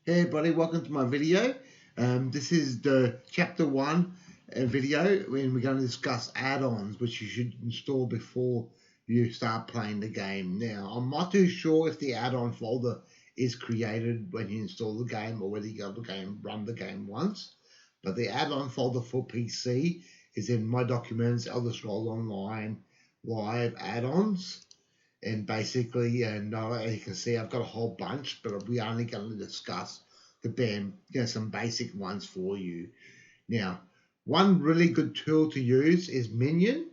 Hey everybody, welcome to my video. This is the chapter 1 video when we're going to discuss add-ons which you should install before you start playing the game. Now, I'm not too sure if the add-on folder is created when you install the game or whether you go to the game, run the game once. But the add-on folder for PC is in My Documents, Elder Scrolls Online, Live add-ons. And basically, as you can see, I've got a whole bunch, but we're only going to discuss some basic ones for you. Now, one really good tool to use is Minion.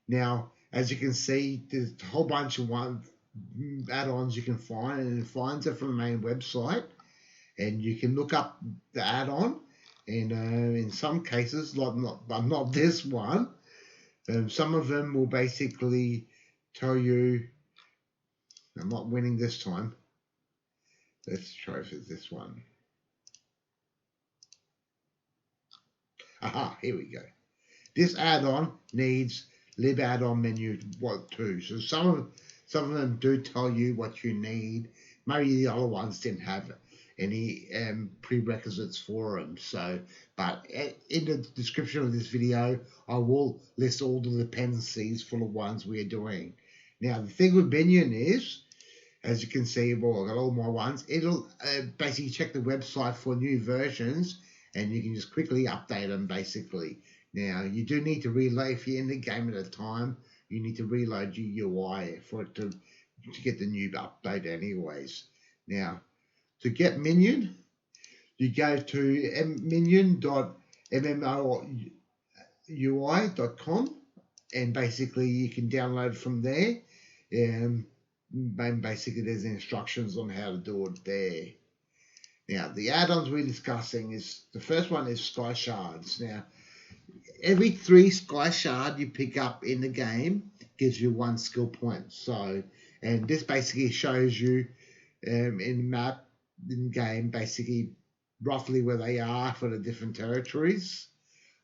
Now, as you can see, there's a whole bunch of add-ons you can find, and it finds it from the main website. And you can look up the add-on, and in some cases, like not this one, some of them will basically tell you. I'm not winning this time. Let's try if it's this one. Aha, here we go. This add-on needs LibAddonMenu too. So some of them do tell you what you need. Maybe the other ones didn't have any prerequisites for them. So, but in the description of this video, I will list all the dependencies for the ones we are doing. Now, the thing with Minion is, as you can see, well, I've got all my ones. It'll basically check the website for new versions, and you can just quickly update them, basically. Now, you do need to reload, if you're in the game at a time, you need to reload your UI for it to get the new update anyways. Now, to get Minion, you go to minion.mmoi.com, and basically you can download from there. And basically there's instructions on how to do it there. Now, the add-ons we're discussing is, the first one is SkyShards. Now, every 3 SkyShard you pick up in the game gives you 1 skill point. So, and this basically shows you in the map, in game, basically roughly where they are for the different territories.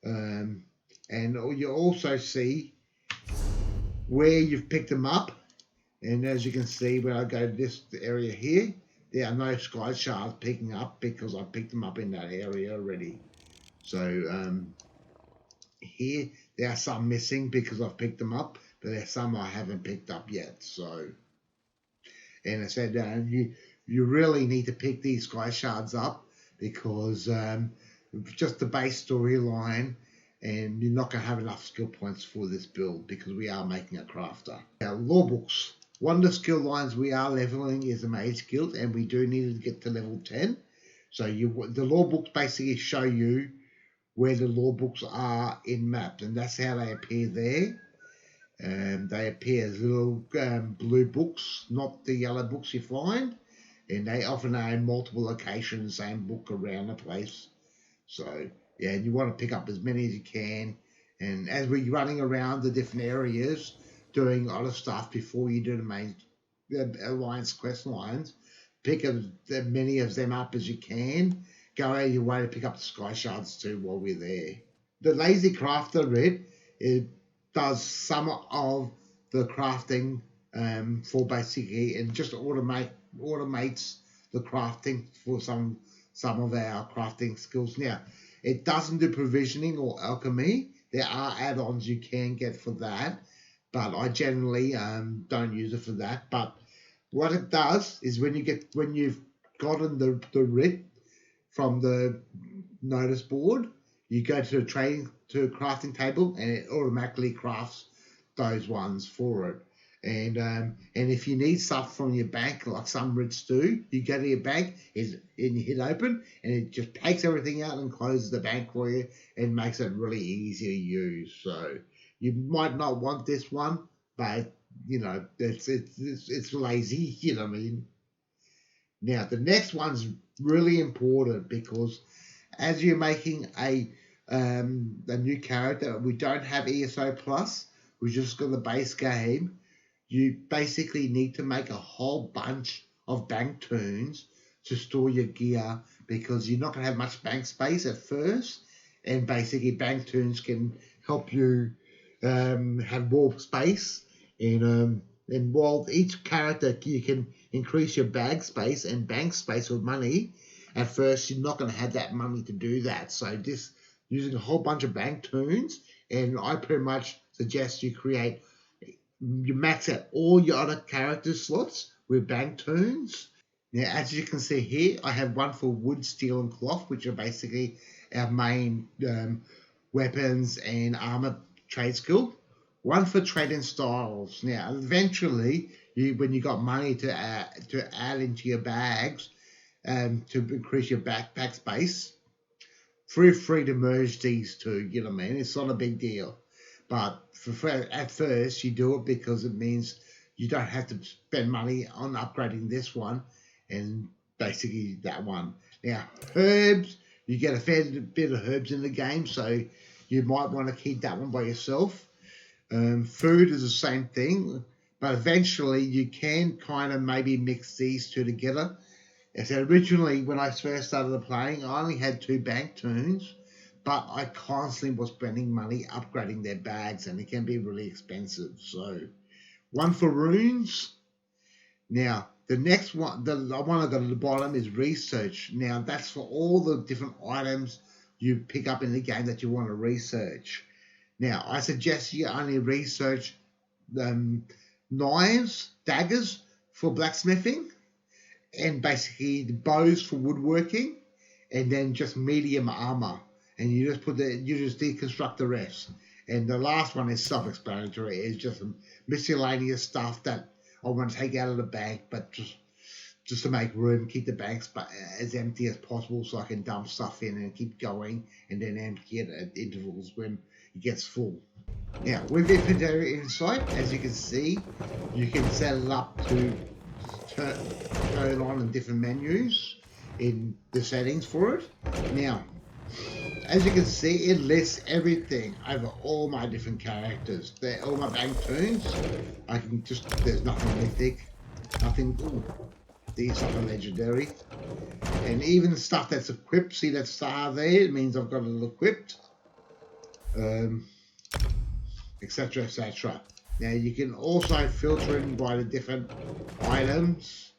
And you also see where you've picked them up. And as you can see, when I go to this area here, there are no SkyShards picking up because I picked them up in that area already. So here, there are some missing because I've picked them up, but there's some I haven't picked up yet. So, and I said, you really need to pick these SkyShards up because just the base storyline, and you're not going to have enough skill points for this build because we are making a crafter. Now, LoreBooks. One of the skill lines we are leveling is the Mage Guild, and we do need to get to level 10. So the LoreBooks basically show you where the LoreBooks are in maps, and that's how they appear there. They appear as little blue books, not the yellow books you find, and they often are in multiple locations, same book around the place. So yeah, you want to pick up as many as you can, and as we're running around the different areas, doing other stuff before you do the main alliance quest lines, pick as many of them up as you can. Go out of your way to pick up the SkyShards too while we're there. The LibLazyCrafting Writ, it does some of the crafting for basically, and just automates the crafting for some of our crafting skills. Now, it doesn't do provisioning or alchemy. There are add-ons you can get for that, but I generally don't use it for that. But what it does is when you've gotten the Writ from the notice board, you go to a crafting table, and it automatically crafts those ones for it. And if you need stuff from your bank, like some Writs do, you go to your bank and you hit open, and it just takes everything out and closes the bank for you and makes it really easy to use. So you might not want this one, but you know, it's lazy, you know what I mean? Now, the next one's really important because as you're making a new character, we don't have ESO Plus, we've just got the base game. You basically need to make a whole bunch of bank toons to store your gear because you're not going to have much bank space at first, and basically bank toons can help you have more space, and while each character you can increase your bag space and bank space with money, at first you're not going to have that money to do that. So this using a whole bunch of bank toons, and I pretty much suggest you max out all your other character slots with bank toons. Now, as you can see here, I have one for wood, steel, and cloth, which are basically our main weapons and armor trade skill. One for trading styles. Now, eventually, when you got money to add into your bags to increase your backpack space, feel free to merge these two. You know what I mean? It's not a big deal, but at first you do it because it means you don't have to spend money on upgrading this one and basically that one. Now, herbs, you get a fair bit of herbs in the game, so you might want to keep that one by yourself. Food is the same thing, but eventually you can kind of maybe mix these two together. So originally, when I first started playing, I only had 2 bank toons, but I constantly was spending money upgrading their bags, and it can be really expensive. So, one for runes. Now, the next one, the one I got at the bottom is research. Now, that's for all the different items you pick up in the game that you want to research. Now, I suggest you only research knives, daggers for blacksmithing, and basically the bows for woodworking, and then just medium armor. And you just deconstruct the rest. And the last one is self-explanatory. It's just some miscellaneous stuff that I want to take out of the bank, but just to make room, keep the banks as empty as possible so I can dump stuff in and keep going, and then empty it at intervals when it gets full. Now, with Inventory Insight, as you can see, you can set it up to turn on in different menus in the settings for it. Now, as you can see, it lists everything over all my different characters. They're all my bank toons. There's nothing mythic, nothing, these are legendary. And even stuff that's equipped, see that star there, it means I've got it equipped. Etc, etc. Now you can also filter in by the different items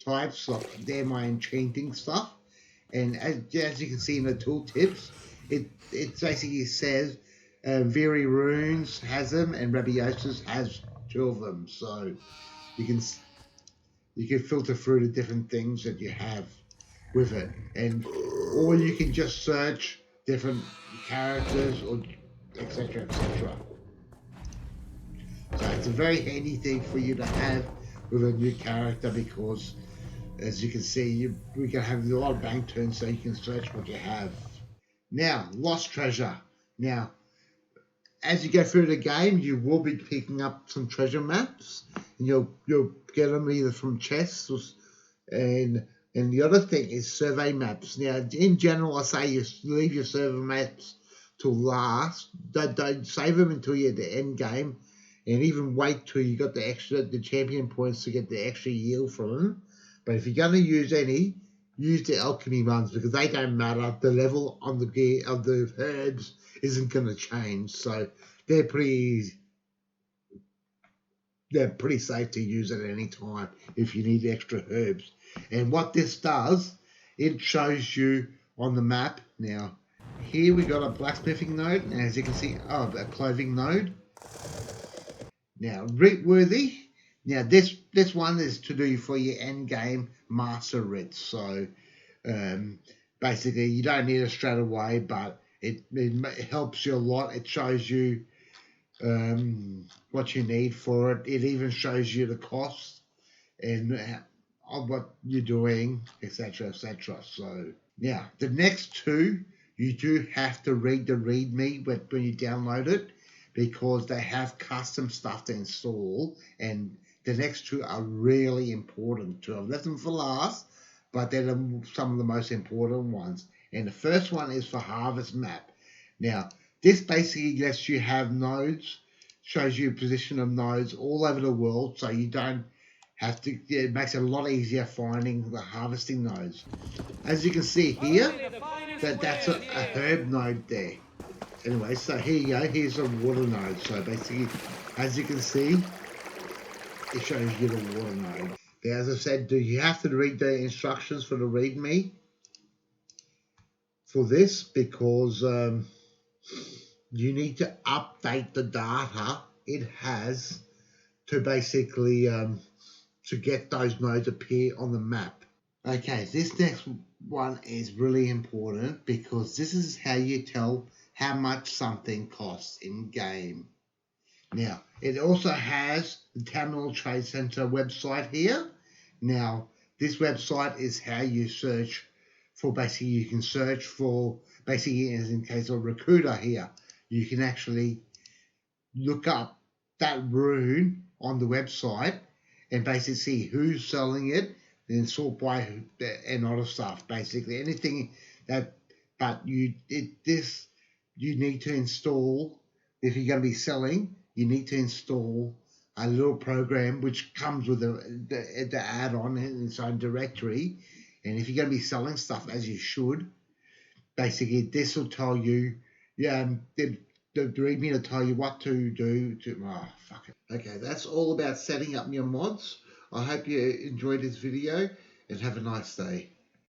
types, like they're my enchanting stuff. And as you can see in the tooltips, it basically says Viri Runes has them and Rabiosus has 2 of them. So you can filter through the different things that you have with it, or you can just search different characters or etc, etc. So it's a very handy thing for you to have with a new character, because as you can see, we can have a lot of bank turns, so you can search what you have. Now, lost treasure. Now, as you go through the game, you will be picking up some treasure maps, and you'll get them either from chests and the other thing is survey maps. Now, in general, I say you leave your survey maps till last. Don't save them until you're at the end game, and even wait till you got the champion points to get the extra yield from them. But if you're going to use any, use the alchemy ones, because they don't matter. The level on the gear of the herbs isn't going to change, so they're pretty safe to use at any time if you need extra herbs. And what this does, it shows you on the map. Now, here we got a blacksmithing node, and as you can see, a clothing node. Now, WritWorthy. Now, this one is to do for your end game master writs. So, basically, you don't need it straight away, but it helps you a lot. It shows you what you need for it. It even shows you the cost and of what you're doing, etc, etc. So now the next 2, you do have to read the readme when you download it, because they have custom stuff to install, and the next 2 are really important too. I've left them for last, but they're some of the most important ones. And the first one is for HarvestMap. Now, this basically lets you have nodes, shows you position of nodes all over the world, so you don't have to. It makes it a lot easier finding the harvesting nodes. As you can see here, that's a herb node there. Anyway, so here you go. Here's a water node. So basically, as you can see, it shows you the water node. Now, as I said, do you have to read the instructions for the README? for this because you need to update the data it has to basically to get those nodes appear on the map. Okay, this next one is really important because this is how you tell how much something costs in game. Now, it also has the Tamriel Trade Center website here. Now, this website is how you search for, basically you can search for, basically as in case of recruiter here, you can actually look up that rune on the website and basically see who's selling it, then sort by and other stuff, basically anything that, but you need to install, if you're going to be selling, you need to install a little program which comes with the add-on in its own directory. And if you're going to be selling stuff, as you should, basically this will tell you, the readme will tell you what to do to, oh, fuck it. Okay, that's all about setting up your mods. I hope you enjoyed this video and have a nice day.